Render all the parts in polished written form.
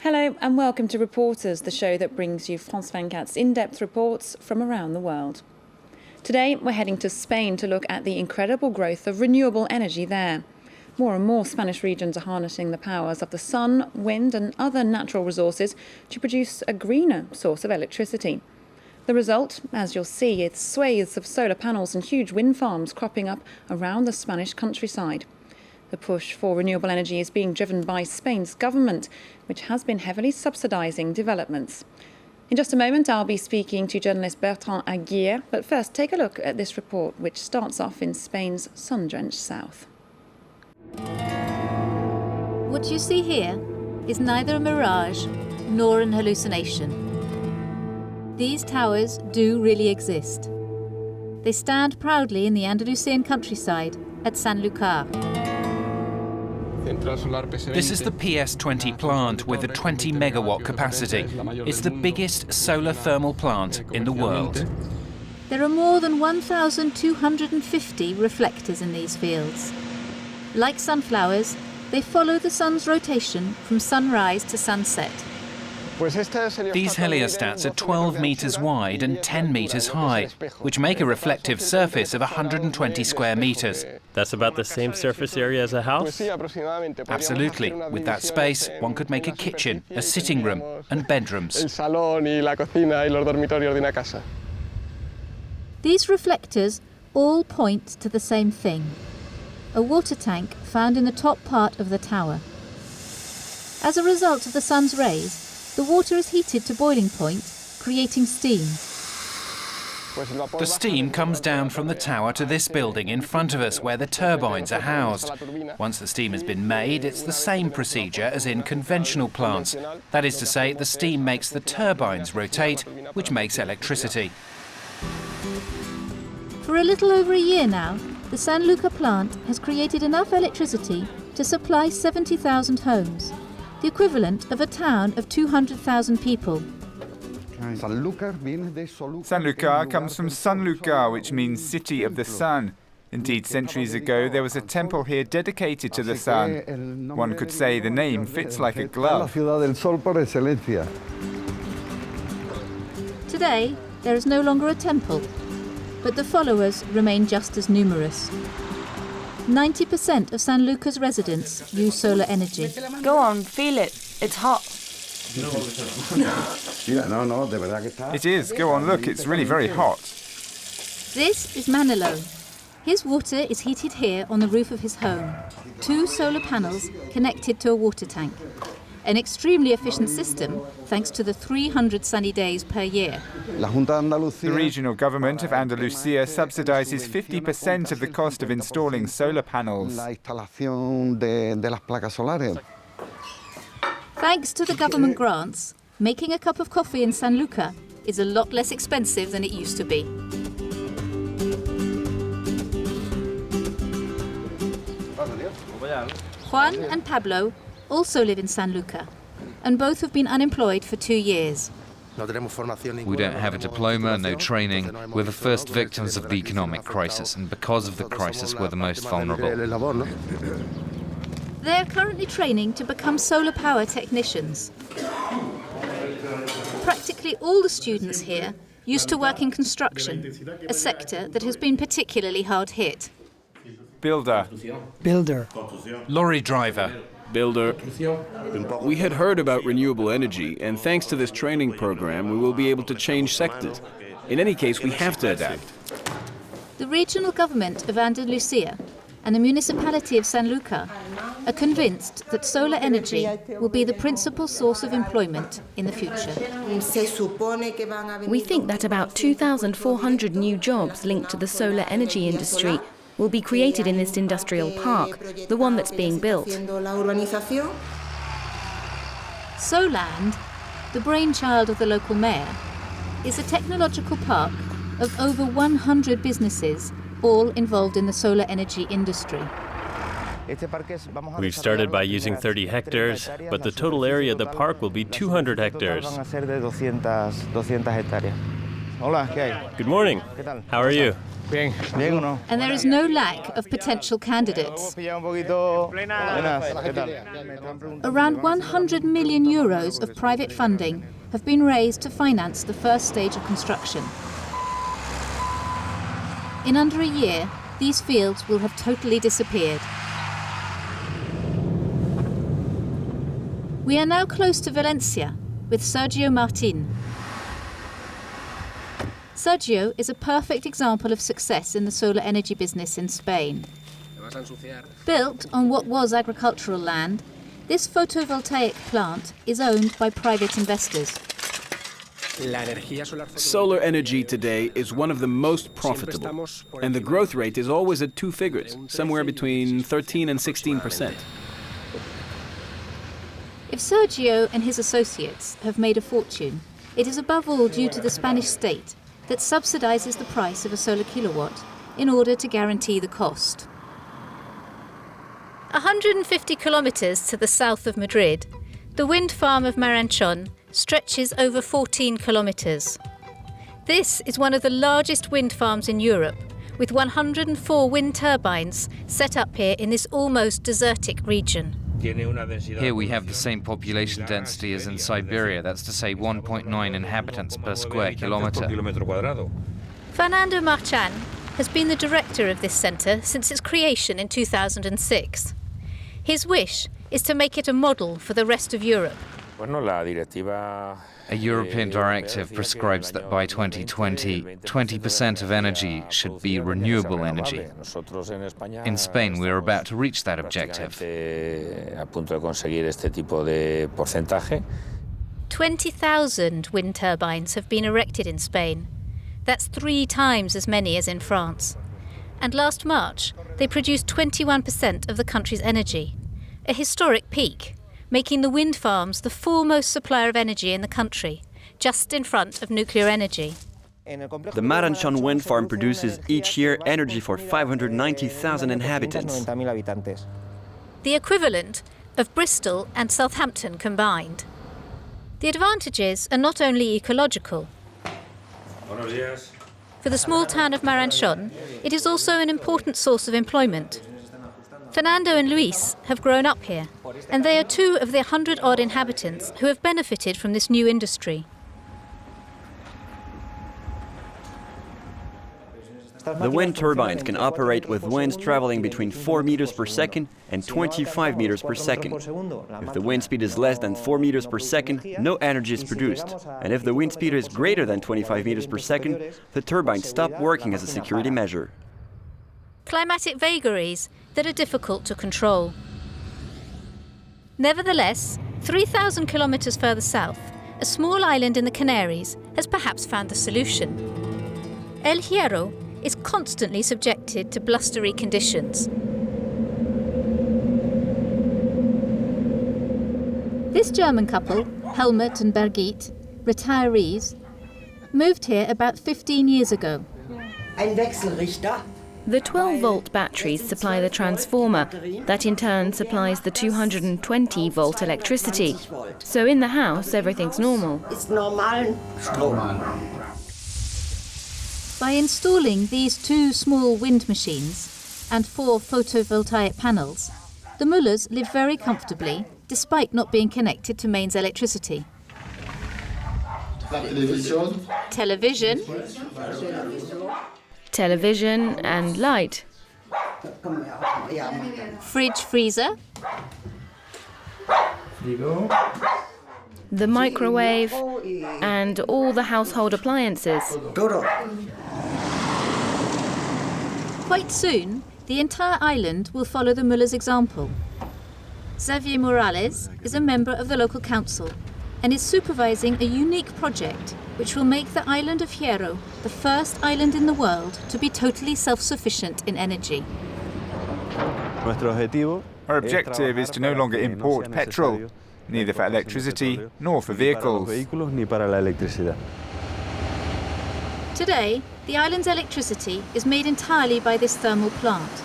Hello and welcome to Reporters, the show that brings you France 24's in-depth reports from around the world. Today we're heading to Spain to look at the incredible growth of renewable energy there. More and more Spanish regions are harnessing the powers of the sun, wind and other natural resources to produce a greener source of electricity. The result, as you'll see, is swathes of solar panels and huge wind farms cropping up around the Spanish countryside. The push for renewable energy is being driven by Spain's government, which has been heavily subsidising developments. In just a moment, I'll be speaking to journalist Bertrand Aguirre, but first take a look at this report, which starts off in Spain's sun-drenched south. What you see here is neither a mirage nor an hallucination. These towers do really exist. They stand proudly in the Andalusian countryside at Sanlucar. This is the PS20 plant with a 20 megawatt capacity. It's the biggest solar thermal plant in the world. There are more than 1,250 reflectors in these fields. Like sunflowers, they follow the sun's rotation from sunrise to sunset. These heliostats are 12 metres wide and 10 metres high, which make a reflective surface of 120 square metres. That's about the same surface area as a house? Absolutely. With that space, one could make a kitchen, a sitting room and bedrooms. These reflectors all point to the same thing: a water tank found in the top part of the tower. As a result of the sun's rays, the water is heated to boiling point, creating steam. The steam comes down from the tower to this building in front of us where the turbines are housed. Once the steam has been made, it's the same procedure as in conventional plants. That is to say, the steam makes the turbines rotate, which makes electricity. For a little over a year now, the Sanlucar plant has created enough electricity to supply 70,000 homes, the equivalent of a town of 200,000 people. Sanlucar comes from Sanlucar, which means city of the sun. Indeed, centuries ago, there was a temple here dedicated to the sun. One could say the name fits like a glove. Today, there is no longer a temple, but the followers remain just as numerous. 90% of Sanlucar's residents use solar energy. Go on, feel it. It's hot. It is. Go on, look. It's really very hot. This is Manolo. His water is heated here on the roof of his home. 2 solar panels connected to a water tank. An extremely efficient system, thanks to the 300 sunny days per year. The regional government of Andalusia subsidises 50% of the cost of installing solar panels. Thanks to the government grants, making a cup of coffee in Sanlucar is a lot less expensive than it used to be. Juan and Pablo also live in Sanlucar, and both have been unemployed for 2 years. We don't have a diploma, no training. We're the first victims of the economic crisis, and because of the crisis, we're the most vulnerable. They're currently training to become solar power technicians. Practically all the students here used to work in construction, a sector that has been particularly hard hit. Builder. Lorry driver. Builder. We had heard about renewable energy, and thanks to this training program, we will be able to change sectors. In any case, we have to adapt. The regional government of Andalusia and the municipality of Sanlucar are convinced that solar energy will be the principal source of employment in the future. We think that about 2,400 new jobs linked to the solar energy industry will be created in this industrial park, the one that's being built. Soland, the brainchild of the local mayor, is a technological park of over 100 businesses, all involved in the solar energy industry. We've started by using 30 hectares, but the total area of the park will be 200 hectares. Good morning. How are you? And there is no lack of potential candidates. Around 100 million euros of private funding have been raised to finance the first stage of construction. In under a year, these fields will have totally disappeared. We are now close to Valencia with Sergio Martin. Sergio is a perfect example of success in the solar energy business in Spain. Built on what was agricultural land, this photovoltaic plant is owned by private investors. Solar energy today is one of the most profitable, and the growth rate is always at two figures, somewhere between 13 and 16%. If Sergio and his associates have made a fortune, it is above all due to the Spanish state that subsidises the price of a solar kilowatt in order to guarantee the cost. 150 kilometres to the south of Madrid, the wind farm of Maranchon stretches over 14 kilometres. This is one of the largest wind farms in Europe, with 104 wind turbines set up here in this almost desertic region. Here we have the same population density as in Siberia, that's to say 1.9 inhabitants per square kilometre. Fernando Marchan has been the director of this centre since its creation in 2006. His wish is to make it a model for the rest of Europe. A European directive prescribes that by 2020, 20% of energy should be renewable energy. In Spain, we are about to reach that objective. 20,000 wind turbines have been erected in Spain. That's 3 times as many as in France. And last March, they produced 21% of the country's energy, a historic peak, making the wind farms the foremost supplier of energy in the country, just in front of nuclear energy. The Maranchon wind farm produces each year energy for 590,000 inhabitants. The equivalent of Bristol and Southampton combined. The advantages are not only ecological. For the small town of Maranchon, it is also an important source of employment. Fernando and Luis have grown up here, and they are 2 of the 100-odd inhabitants who have benefited from this new industry. The wind turbines can operate with winds traveling between 4 meters per second and 25 meters per second. If the wind speed is less than 4 meters per second, no energy is produced. And if the wind speed is greater than 25 meters per second, the turbines stop working as a security measure. Climatic vagaries that are difficult to control. Nevertheless, 3,000 kilometres further south, a small island in the Canaries has perhaps found the solution. El Hierro is constantly subjected to blustery conditions. This German couple, Helmut and Birgit, retirees, moved here about 15 years ago. The 12-volt batteries supply the transformer, that in turn supplies the 220-volt electricity. So in the house, everything's normal. By installing these 2 small wind machines and 4 photovoltaic panels, the Müllers live very comfortably, despite not being connected to mains electricity. Television. Television and light. Fridge, freezer. The microwave and all the household appliances. Quite soon, the entire island will follow the Müllers' example. Xavier Morales is a member of the local council and is supervising a unique project which will make the island of Hierro the first island in the world to be totally self-sufficient in energy. Our objective is to no longer import petrol, neither for electricity nor for vehicles. Today, the island's electricity is made entirely by this thermal plant.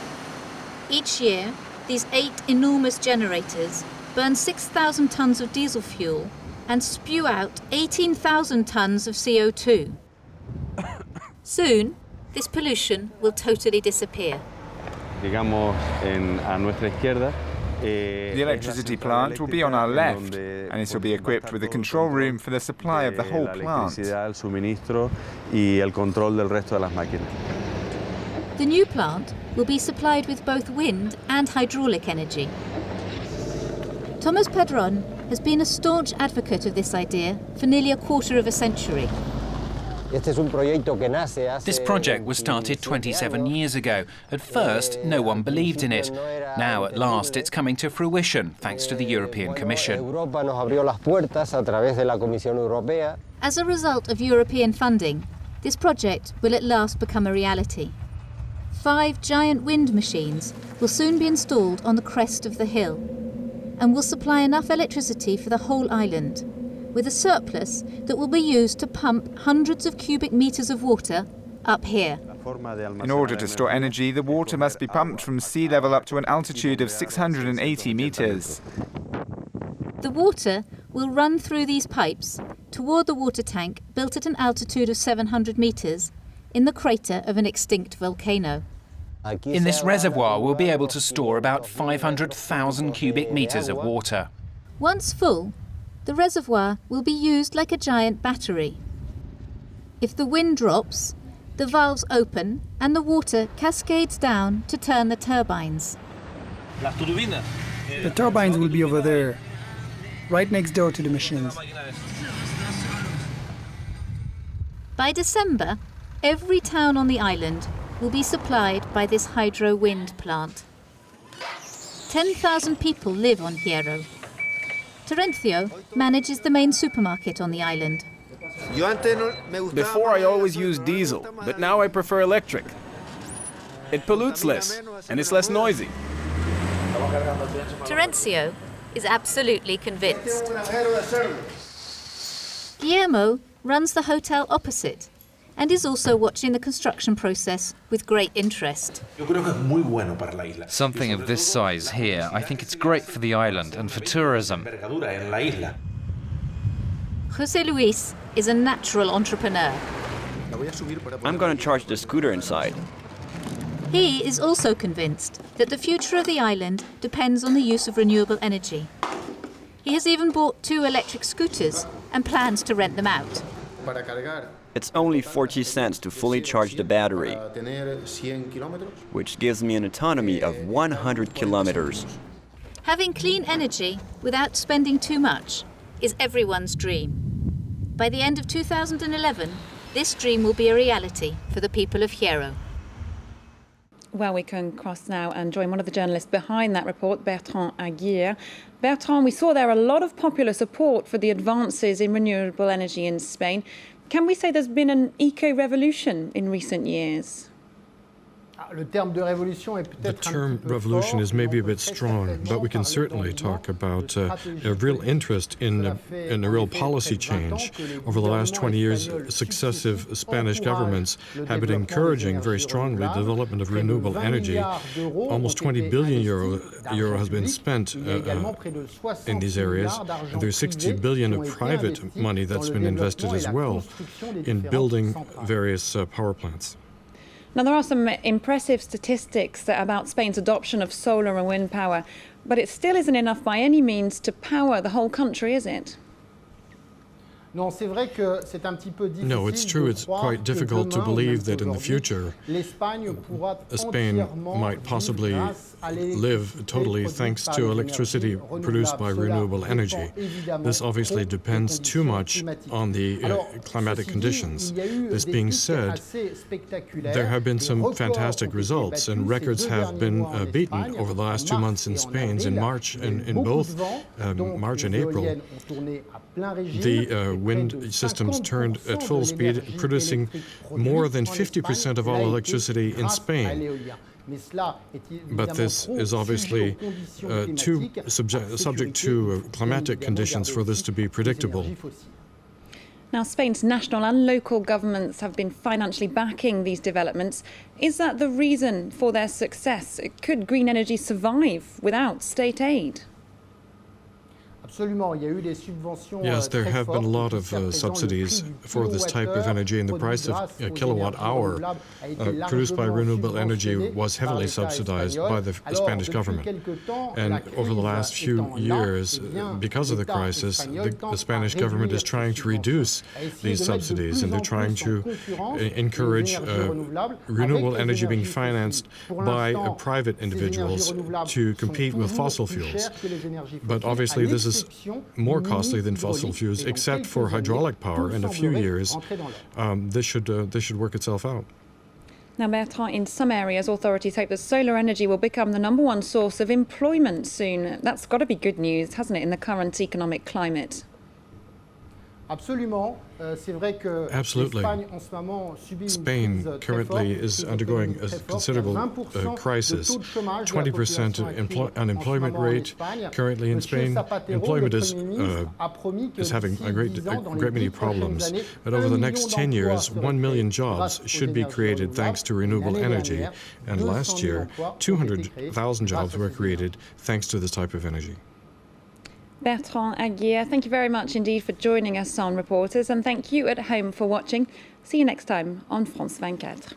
Each year, these 8 enormous generators burn 6,000 tonnes of diesel fuel and spew out 18,000 tonnes of CO2. Soon, this pollution will totally disappear. The electricity plant will be on our left, and this will be equipped with a control room for the supply of the whole plant. The new plant will be supplied with both wind and hydraulic energy. Thomas Padron has been a staunch advocate of this idea for nearly a quarter of a century. This project was started 27 years ago. At first, no one believed in it. Now, at last, it's coming to fruition, thanks to the European Commission. As a result of European funding, this project will at last become a reality. 5 giant wind machines will soon be installed on the crest of the hill and will supply enough electricity for the whole island, with a surplus that will be used to pump hundreds of cubic meters of water up here. In order to store energy, the water must be pumped from sea level up to an altitude of 680 meters. The water will run through these pipes toward the water tank built at an altitude of 700 meters in the crater of an extinct volcano. In this reservoir, we'll be able to store about 500,000 cubic meters of water. Once full, the reservoir will be used like a giant battery. If the wind drops, the valves open and the water cascades down to turn the turbines. The turbines will be over there, right next door to the machines. By December, every town on the island will be supplied by this hydro wind plant. 10,000 people live on Hierro. Terencio manages the main supermarket on the island. Before I always used diesel, but now I prefer electric. It pollutes less, and it's less noisy. Terencio is absolutely convinced. Guillermo runs the hotel opposite and is also watching the construction process with great interest. Something of this size here, I think it's great for the island and for tourism. José Luis is a natural entrepreneur. I'm going to charge the scooter inside. He is also convinced that the future of the island depends on the use of renewable energy. He has even bought 2 electric scooters and plans to rent them out. It's only 40 cents to fully charge the battery, which gives me an autonomy of 100 kilometers. Having clean energy without spending too much is everyone's dream. By the end of 2011, this dream will be a reality for the people of Hierro. Well, we can cross now and join one of the journalists behind that report, Bertrand Aguirre. Bertrand, we saw there a lot of popular support for the advances in renewable energy in Spain. Can we say there's been an eco-revolution in recent years? The term revolution is maybe a bit strong, but we can certainly talk about a real interest in a real policy change. Over the last 20 years, successive Spanish governments have been encouraging very strongly the development of renewable energy. Almost 20 billion euro has been spent in these areas, and there's 60 billion of private money that's been invested as well in building various power plants. Now, there are some impressive statistics about Spain's adoption of solar and wind power, but it still isn't enough by any means to power the whole country, is it? No, it's true. It's quite difficult to believe that in the future, Spain might possibly live totally thanks to electricity produced by renewable energy. This obviously depends too much on the climatic conditions. This being said, there have been some fantastic results, and records have been beaten over the last 2 months in Spain. In March, in both March and April, the wind systems turned at full speed, producing more than 50% of all electricity in Spain. But this is obviously too subject to climatic conditions for this to be predictable. Now, Spain's national and local governments have been financially backing these developments. Is that the reason for their success? Could green energy survive without state aid? Yes, there have been a lot of subsidies for this type of energy, and the price of a kilowatt hour produced by renewable energy was heavily subsidized by the Spanish government. And over the last few years, because of the crisis, the Spanish government is trying to reduce these subsidies, and they're trying to encourage renewable energy being financed by private individuals to compete with fossil fuels. But obviously this is more costly than fossil fuels, except for hydraulic power. In a few years, this should work itself out. Now, Bertrand, in some areas, authorities hope that solar energy will become the #1 source of employment soon. That's got to be good news, hasn't it, in the current economic climate? Absolutely. Spain currently is undergoing a considerable crisis. 20% unemployment rate currently in Spain. Employment is having a great many problems. But over the next 10 years, 1 million jobs should be created thanks to renewable energy. And last year, 200,000 jobs were created thanks to this type of energy. Bertrand Aguirre, thank you very much indeed for joining us on Reporters, and thank you at home for watching. See you next time on France 24.